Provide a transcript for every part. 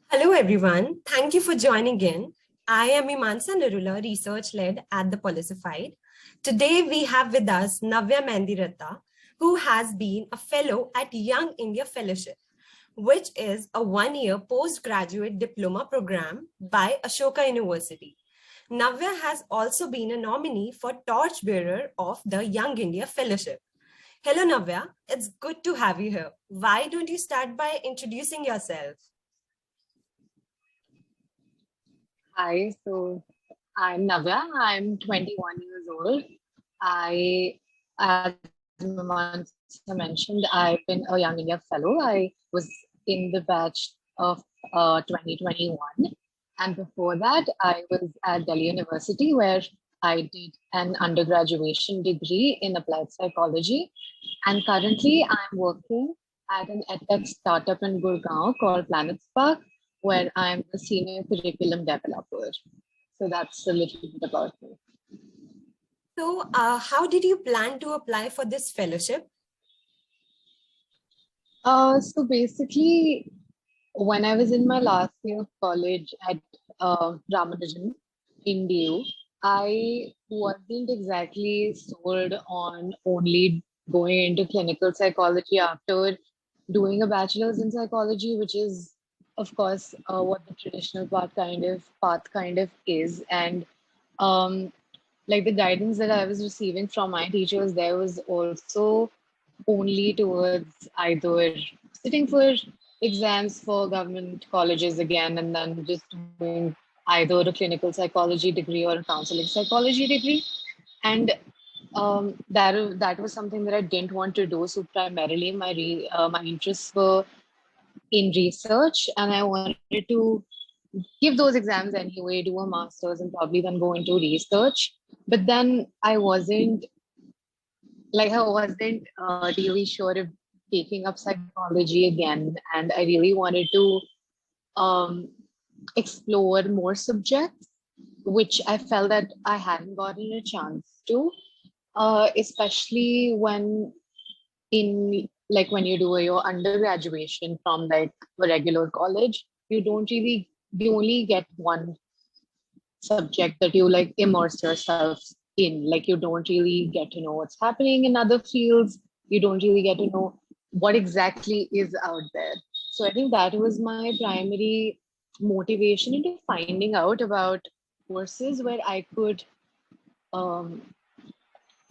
Hello, everyone. Thank you for joining in. I am Imansa Nirula, research led at the Policified. Today, we have with us Navya Mandiratta, who has been a fellow at Young India Fellowship, which is a 1 year postgraduate diploma program by Ashoka University. Navya has also been a nominee for Torchbearer of the Young India Fellowship. Hello, Navya. It's good to have you here. Why don't you start by introducing yourself? Hi, so I'm Navya. I'm 21 years old. As Mamansa mentioned, I've been a Young India Fellow. I was in the batch of 2021. And before that, I was at Delhi University where I did an undergraduation degree in applied psychology. And currently, I'm working at an edtech startup in Gurgaon called Planet Spark, where I'm a senior curriculum developer. So that's a little bit about me. So, how did you plan to apply for this fellowship? So basically, when I was in my last year of college at Ramanujan in DU, I wasn't exactly sold on only going into clinical psychology after doing a bachelor's in psychology, which is, of course, what the traditional path kind of is. And um, like the guidance that I was receiving from my teachers, there was also only towards either sitting for exams for government colleges again, and then just doing either a clinical psychology degree or a counseling psychology degree. And that was something that I didn't want to do. So primarily, my interests were in research, and I wanted to give those exams anyway, do a master's, and probably then go into research. But then I wasn't really sure if taking up psychology again, and I really wanted to um, explore more subjects, which I felt that I hadn't gotten a chance to, especially when you do your undergraduation from like a regular college, you only get one subject that you like immerse yourself in. Like you don't really get to know what's happening in other fields. You don't really get to know what exactly is out there. So I think that was my primary motivation into finding out about courses where I could um,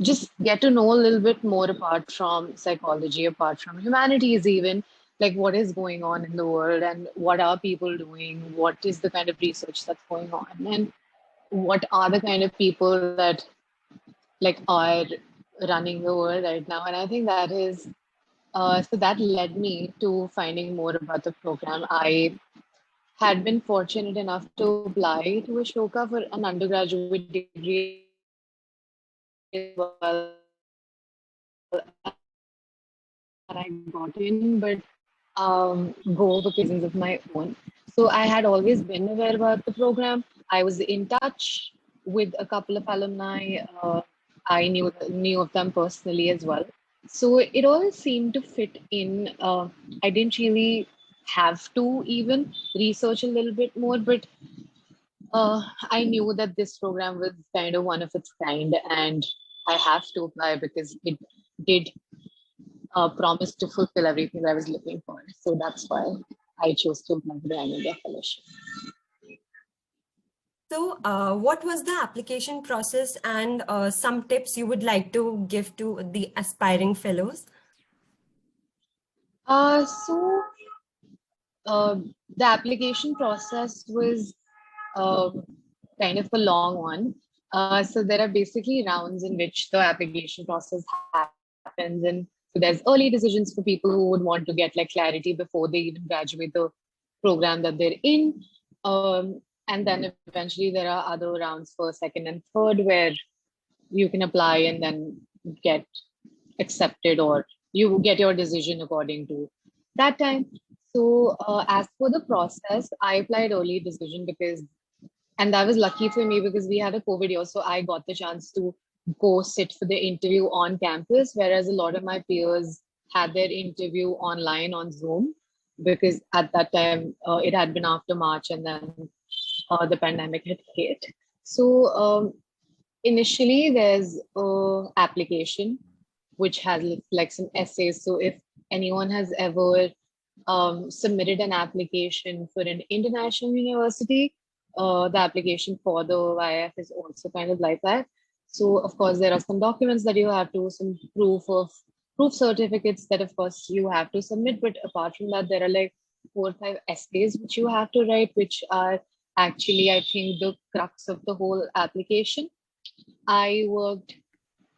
just get to know a little bit more apart from psychology, apart from humanities, even like what is going on in the world and what are people doing, what is the kind of research that's going on, and what are the kind of people that like are running the world right now. And I think that is so that led me to finding more about the program. I had been fortunate enough to apply to Ashoka for an undergraduate degree as well, and I got in, but go because of reasons of my own. So I had always been aware about the program. I was in touch with a couple of alumni. I knew of them personally as well. So it all seemed to fit in. I didn't really have to even research a little bit more, but I knew that this program was kind of one of its kind, and I have to apply because it did promised to fulfill everything I was looking for. So that's why I chose to apply for the India Fellowship. So, what was the application process and some tips you would like to give to the aspiring fellows? So the application process was uh, kind of a long one. So there are basically rounds in which the application process happens, and so there's early decisions for people who would want to get like clarity before they even graduate the program that they're in. And then eventually there are other rounds for second and third where you can apply and then get accepted, or you get your decision according to that time. So as for the process, I applied early decision because, and that was lucky for me because we had a COVID year, so I got the chance to go sit for the interview on campus, whereas a lot of my peers had their interview online on Zoom. because at that time it had been after March, and then the pandemic had hit. So initially there's a application which has like some essays. So if anyone has ever submitted an application for an international university, the application for the YF is also kind of like that. So of course there are some documents that you have to, some proof certificates that of course you have to submit. But apart from that, there are like 4 or 5 essays which you have to write, which are actually, I think, the crux of the whole application. I worked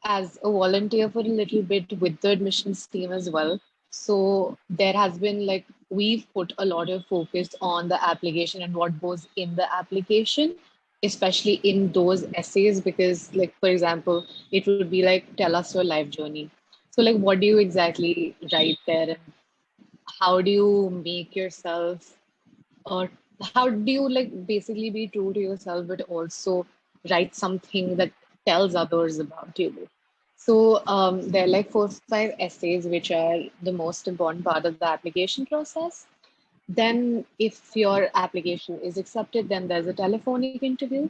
as a volunteer for a little bit with the admissions team as well. So there has been like, we've put a lot of focus on the application and what goes in the application, especially in those essays, because like, for example, it would be like, tell us your life journey. So like, what do you exactly write there? And how do you make yourself, or how do you like basically be true to yourself, but also write something that tells others about you? So there are like 4 or 5 essays which are the most important part of the application process. Then, if your application is accepted, then there's a telephonic interview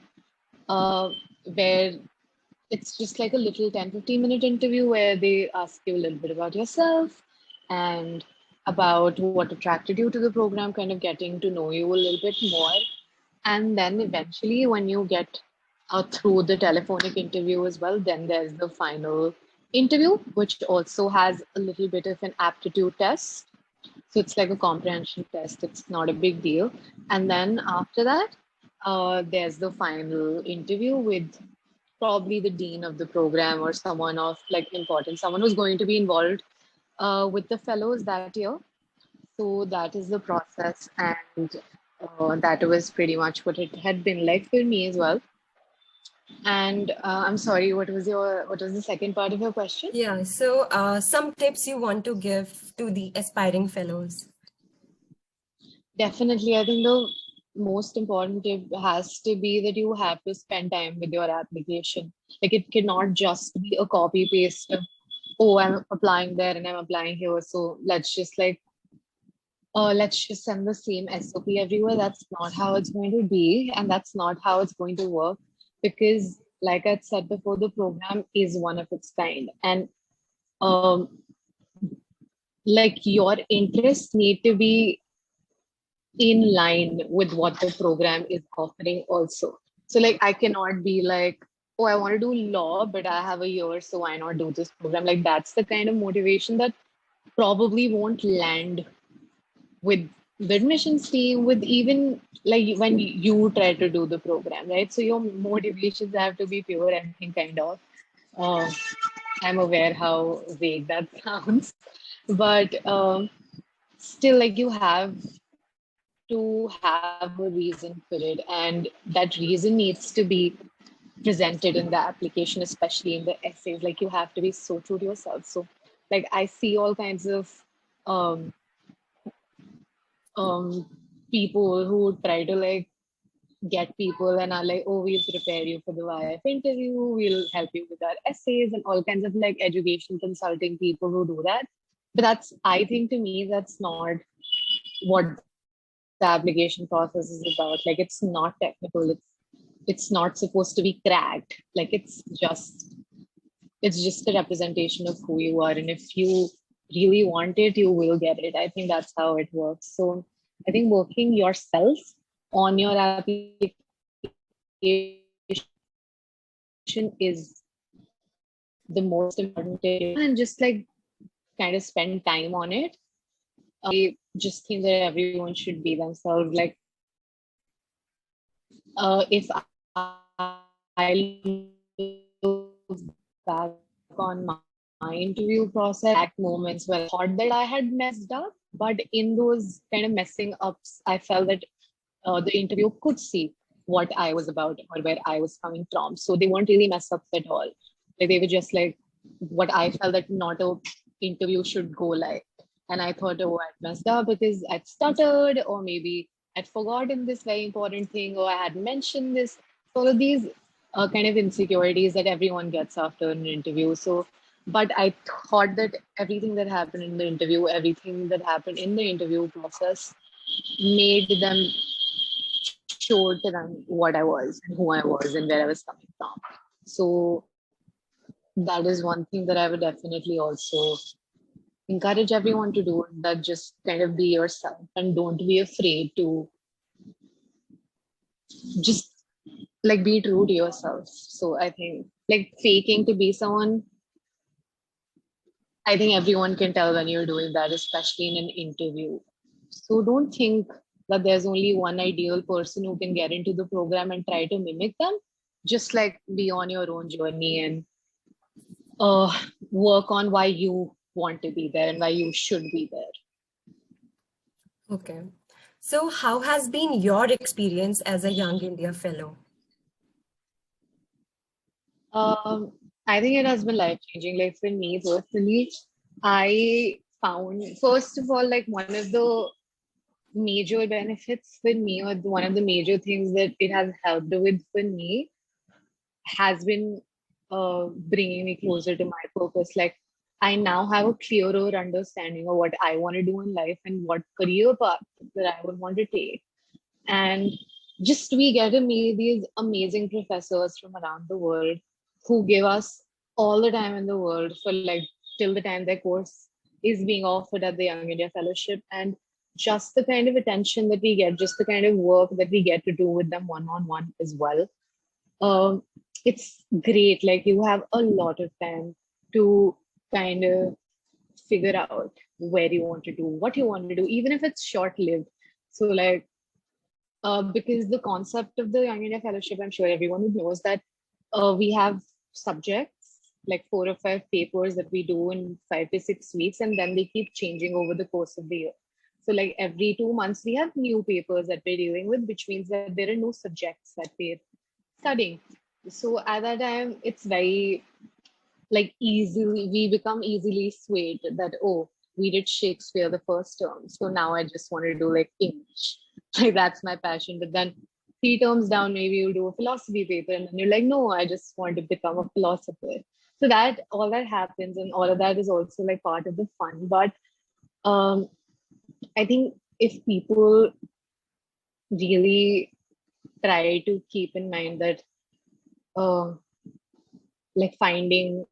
uh, where it's just like a little 10-15 minute interview where they ask you a little bit about yourself and about what attracted you to the program, kind of getting to know you a little bit more. And then eventually, when you get through the telephonic interview as well, then there's the final interview, which also has a little bit of an aptitude test. So it's like a comprehension test. It's not a big deal. And then after that, there's the final interview with probably the dean of the program or someone of like importance, someone who's going to be involved with the fellows that year. So that is the process, and that was pretty much what it had been like for me as well. And I'm sorry, what was the second part of your question? Yeah, so some tips you want to give to the aspiring fellows. Definitely, I think the most important tip has to be that you have to spend time with your application. Like it cannot just be a copy paste of, oh, I'm applying there and I'm applying here. So let's just send the same SOP everywhere. That's not how it's going to be, and that's not how it's going to work. Because, like I said before, the program is one of its kind, and um, like your interests need to be in line with what the program is offering also. So like I cannot be like, oh, I want to do law, but I have a year, so why not do this program? Like that's the kind of motivation that probably won't land with the admissions team, with even like when you try to do the program, right? So your motivations have to be pure, I think, kind of. Uh, I'm aware how vague that sounds, but still, like you have to have a reason for it, and that reason needs to be presented in the application, especially in the essays. Like you have to be so true to yourself. So like I see all kinds of um, um, people who try to like get people and are like, oh, we'll prepare you for the YF interview, we'll help you with our essays, and all kinds of like education consulting people who do that. But that's, I think, to me, that's not what the application process is about. Like it's not technical. It's not supposed to be cracked. Like it's just a representation of who you are. And if you really want it, you will get it. I think that's how it works. So I think working yourself on your application is the most important thing. And just like kind of spend time on it. I just think that everyone should be themselves. Like if I look back on my interview process, at moments where I thought that I had messed up, but in those kind of messing ups, I felt that the interview could see what I was about or where I was coming from. So they weren't really mess ups at all. Like they were just like what I felt that not a interview should go like. And I thought, oh, I messed up because I'd stuttered, or maybe I'd forgotten this very important thing, or I had mentioned this. All of these kind of insecurities that everyone gets after an interview. So But I thought that everything that happened in the interview, everything that happened in the interview process made them, showed to them what I was and who I was and where I was coming from. So that is one thing that I would definitely also encourage everyone to do, that just kind of be yourself and don't be afraid to just like be true to yourself. So I think like faking to be someone, I think everyone can tell when you're doing that, especially in an interview. So don't think that there's only one ideal person who can get into the program and try to mimic them. Just like be on your own journey and uh, work on why you want to be there and why you should be there. Okay. So how has been your experience as a Young India Fellow? Um, I think it has been life changing. Like for me personally, I found, first of all, like one of the major benefits for me, or one of the major things that it has helped with for me, has been bringing me closer to my purpose. Like I now have a clearer understanding of what I want to do in life and what career path that I would want to take. And just we get to meet these amazing professors from around the world who give us all the time in the world for like till the time their course is being offered at the Young India Fellowship. And just the kind of attention that we get, just the kind of work that we get to do with them one on one as well. Um, it's great. Like you have a lot of time to kind of figure out where you want to do, what you want to do, even if it's short lived. So like because the concept of the Young India Fellowship, I'm sure everyone knows that we have subjects, like 4 or 5 papers that we do in 5 to 6 weeks, and then they keep changing over the course of the year. So, like every 2 months, we have new papers that we're dealing with, which means that there are no subjects that we're studying. So, at that time, it's very like easily, we become easily swayed that, oh, we did Shakespeare the first term, so now I just want to do like English. Like that's my passion. But then 3 terms down, maybe you do a philosophy paper, and then you're like, no, I just want to become a philosopher. So that all that happens, and all of that is also like part of the fun. But um, I think if people really try to keep in mind that uh, like finding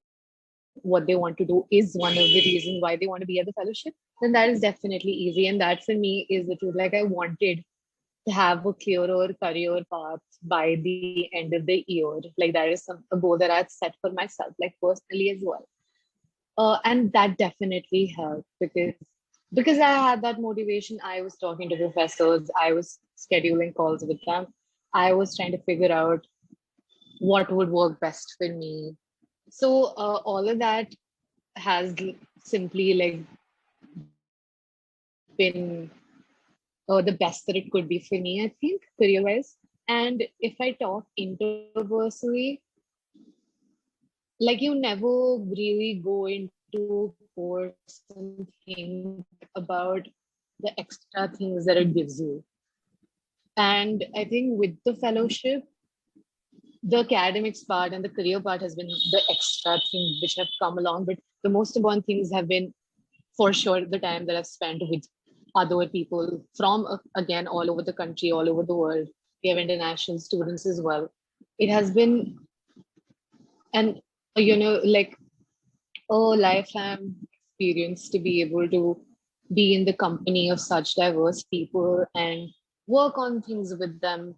what they want to do is one of the reasons why they want to be at the fellowship, then that is definitely easy. And that for me is the truth. Like I wanted to have a clearer career path by the end of the year. Like that is a goal that I had set for myself, like personally as well. And that definitely helped because I had that motivation. I was talking to professors, I was scheduling calls with them, I was trying to figure out what would work best for me. So all of that has simply like been the best that it could be for me, I think, career wise. And if I talk interpersonally, like you never really go into course and think about the extra things that it gives you. And I think with the fellowship, the academics part and the career part has been the extra thing which have come along. But the most important things have been for sure the time that I've spent with other people from again all over the country, all over the world. We have international students as well. It has been an like a lifetime experience to be able to be in the company of such diverse people and work on things with them,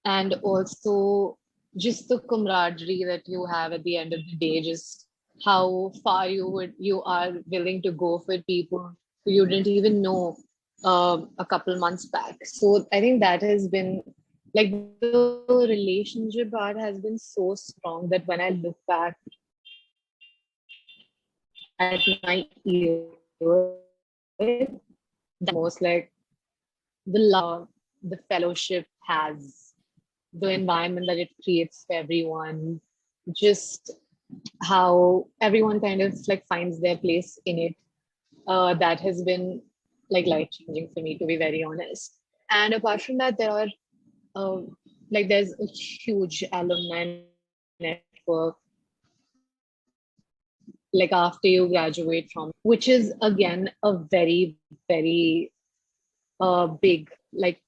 and also just the camaraderie that you have at the end of the day, just how far you are willing to go for people who you didn't even know a couple months back. So I think that has been like the relationship part has been so strong that when I look back at my year, that most like the love the fellowship has, the environment that it creates for everyone, just how everyone kind of like finds their place in it. That has been like life changing for me, to be very honest. And apart from that, there are uh, like there's a huge alumni network. There's a huge network of people who are like, oh, we want to be part of this. We want to be part of this. So I think that has been like the most important thing. And like after you graduate from, which is again a very, very big like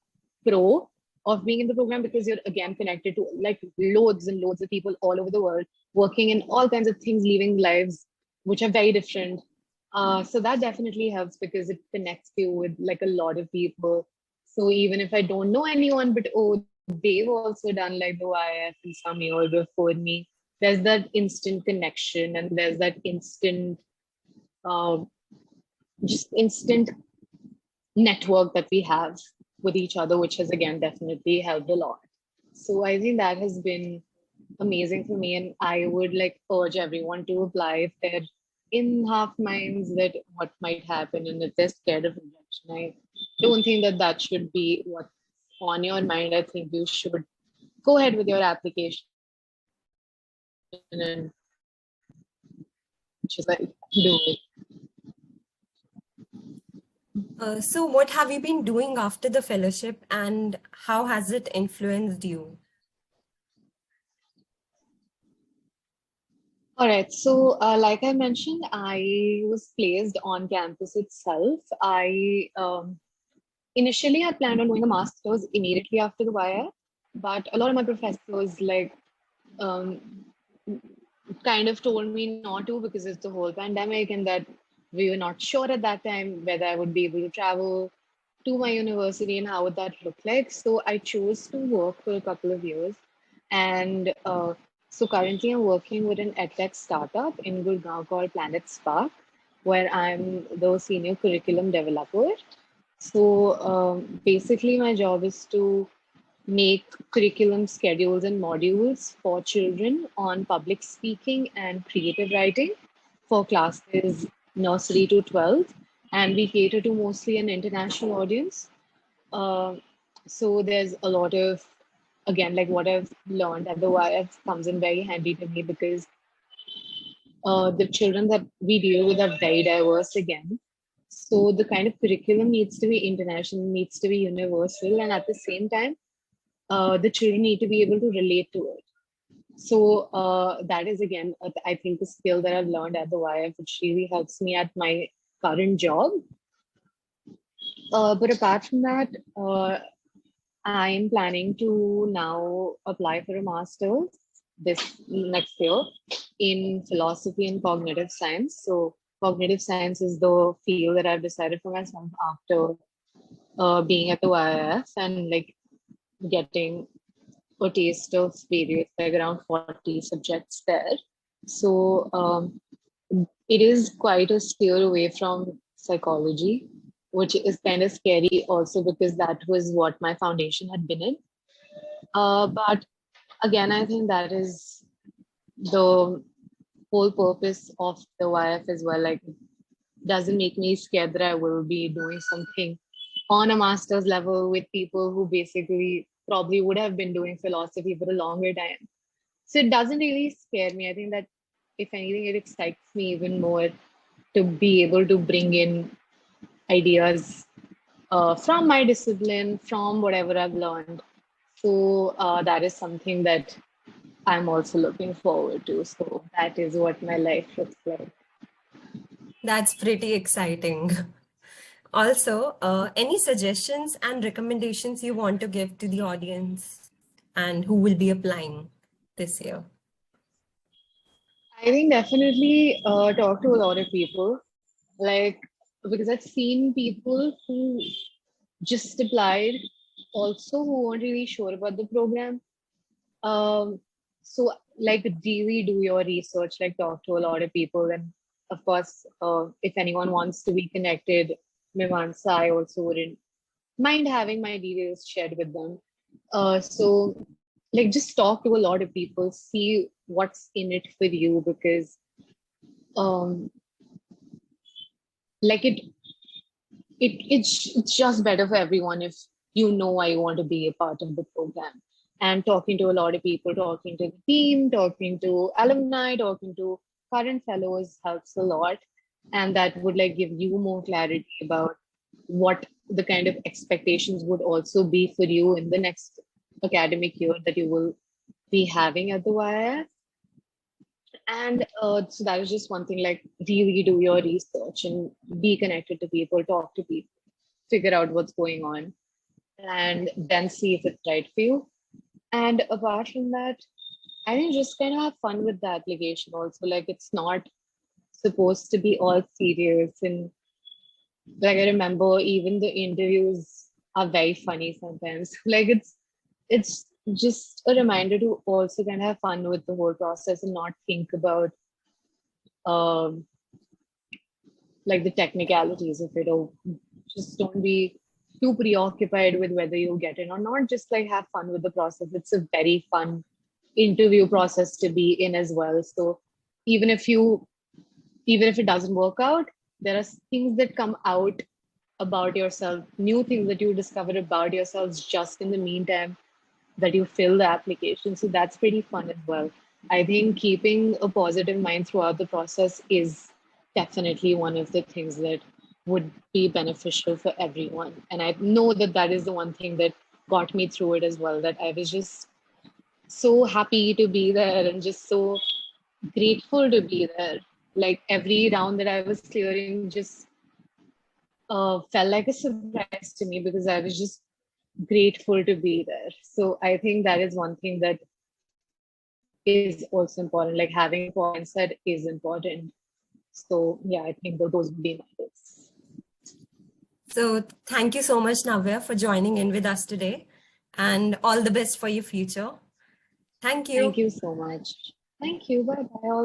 pro of being in the program, because you're again connected to like loads and loads of people all over the world working in all kinds of things, living lives which are very different. So that definitely helps because it connects you with like a lot of people. So even if I don't know anyone, but oh, they've also done like the YF in some year before me, there's that instant connection and there's that instant, um, just instant network that we have with each other, which has again definitely helped a lot. So I think that has been amazing for me, and I would like urge everyone to apply if they're in half minds that what might happen and if they're scared of rejection. I don't think that that should be what's on your mind. I think you should go ahead with your application and just like do it. So what have you been doing after the fellowship and how has it influenced you? All right. So, like I mentioned, I was placed on campus itself. I initially I planned on doing a master's immediately after the YF, but a lot of my professors like um, kind of told me not to because it's the whole pandemic and that we were not sure at that time whether I would be able to travel to my university and how would that look like. So I chose to work for a couple of years. And so currently I'm working with an edtech startup in Gurgaon called Planet Spark, where I'm the senior curriculum developer. So basically my job is to make curriculum schedules and modules for children on public speaking and creative writing for classes nursery to 12th. And we cater to mostly an international audience. Uh, so there's a lot of, again, like what I've learned at the YF comes in very handy to me because the children that we deal with are very diverse again. So the kind of curriculum needs to be international, needs to be universal, and at the same time, the children need to be able to relate to it. So that is again, I think, the skill that I've learned at the YF, which really helps me at my current job. But apart from that, I'm planning to now apply for a master's this next year in philosophy and cognitive science. So cognitive science is the field that I've decided for myself after being at the YIF and like getting a taste of various, like around 40 subjects there. So it is quite a steer away from psychology, which is kind of scary also because that was what my foundation had been in. But again, I think that is the whole purpose of the YF as well. Like, it doesn't make me scared that I will be doing something on a master's level with people who basically probably would have been doing philosophy for a longer time. So it doesn't really scare me. I think that if anything, it excites me even more to be able to bring in ideas from my discipline, from whatever I've learned. So that is something that I'm also looking forward to. So that is what my life looks like. That's pretty exciting. Also, any suggestions and recommendations you want to give to the audience and who will be applying this year? I think definitely talk to a lot of people, like because I've seen people who just applied, also who weren't really sure about the program. So like really do your research, like talk to a lot of people, and of course, if anyone wants to be connected, Mimamsa, I also wouldn't mind having my details shared with them. So like just talk to a lot of people, see what's in it for you because um like it's just better for everyone if you know why you want to be a part of the program. And talking to a lot of people, talking to the team, talking to alumni, talking to current fellows helps a lot. And that would like give you more clarity about what the kind of expectations would also be for you in the next academic year that you will be having at the YIF. And so that is just one thing, like really do your research and be connected to people, talk to people, figure out what's going on, and then see if it's right for you. And apart from that, I think just kind of have fun with the application also. Like it's not supposed to be all serious. And like I remember even the interviews are very funny sometimes. Like it's just a reminder to also kind of have fun with the whole process and not think about um like the technicalities of it, or just don't be too preoccupied with whether you get it or not. Just like have fun with the process. It's a very fun interview process to be in as well. So even if you even if it doesn't work out, there are things that come out about yourself, new things that you discover about yourselves just in the meantime that you fill the application. So that's pretty fun as well. I think keeping a positive mind throughout the process is definitely one of the things that would be beneficial for everyone. And I know that that is the one thing that got me through it as well, that I was just so happy to be there and just so grateful to be there. Like every round that I was clearing just felt like a surprise to me because I was just grateful to be there. So I think that is one thing that is also important. Like having a mindset is important. So yeah, I think those would be my tips. So thank you so much, Navya, for joining in with us today, and all the best for your future. Thank you. Thank you so much. Thank you. Bye bye. All